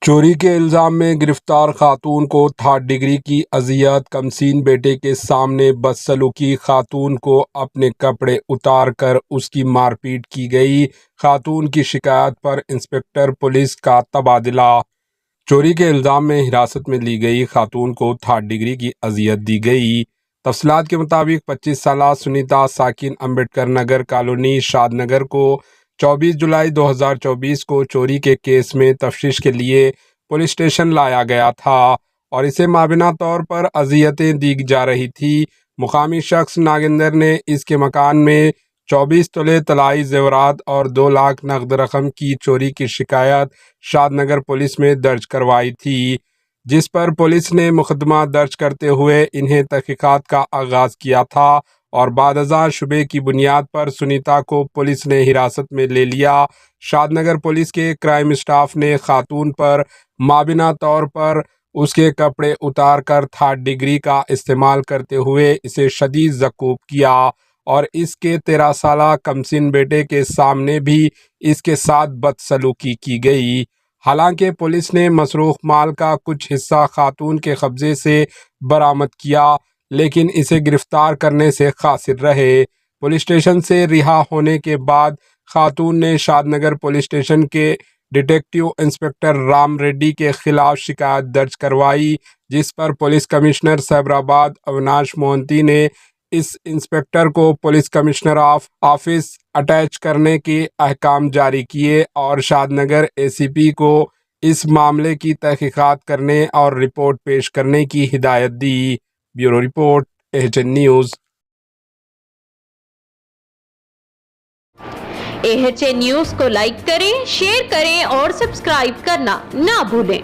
چوری کے الزام میں گرفتار خاتون کو تھرڈ ڈگری کی اذیت۔ کمسین بیٹے کے سامنے بدسلوکی، خاتون کو اپنے کپڑے اتار کر اس کی مار پیٹ کی گئی۔ خاتون کی شکایت پر انسپکٹر پولیس کا تبادلہ۔ چوری کے الزام میں حراست میں لی گئی خاتون کو تھرڈ ڈگری کی اذیت دی گئی۔ تفصیلات کے مطابق 25 سالہ سنیتا ساکن امبیڈکر نگر کالونی شاد نگر کو 24 جولائی 2024 کو چوری کے کیس میں تفتیش کے لیے پولیس اسٹیشن لایا گیا تھا اور اسے مابینہ طور پر اذیتیں دی جا رہی تھی۔ مقامی شخص ناگیندر نے اس کے مکان میں 24 تولے طلائی زیورات اور 2 لاکھ نقد رقم کی چوری کی شکایت شاد نگر پولیس میں درج کروائی تھی، جس پر پولیس نے مقدمہ درج کرتے ہوئے انہیں تحقیقات کا آغاز کیا تھا اور بعد ازاں شبے کی بنیاد پر سنیتا کو پولیس نے حراست میں لے لیا۔ شاد نگر پولیس کے کرائم اسٹاف نے خاتون پر مابینہ طور پر اس کے کپڑے اتار کر تھرڈ ڈگری کا استعمال کرتے ہوئے اسے شدید زکوب کیا اور اس کے 13 سالہ کمسن بیٹے کے سامنے بھی اس کے ساتھ بدسلوکی کی گئی۔ حالانکہ پولیس نے مسروق مال کا کچھ حصہ خاتون کے قبضے سے برآمد کیا، لیکن اسے گرفتار کرنے سے قاصر رہے۔ پولیس اسٹیشن سے رہا ہونے کے بعد خاتون نے شاد نگر پولیس اسٹیشن کے ڈیٹیکٹیو انسپکٹر رام ریڈی کے خلاف شکایت درج کروائی، جس پر پولیس کمشنر سائبرآباد اویناش مہنتی نے اس انسپکٹر کو پولیس کمشنر آفس اٹیچ کرنے کے احکام جاری کیے اور شاد نگر اے سی پی کو اس معاملے کی تحقیقات کرنے اور رپورٹ پیش کرنے کی ہدایت دی۔ Bureau report AHN news. AHN news کو لائک کریں، شیئر کریں اور سبسکرائب کرنا نہ بھولیں۔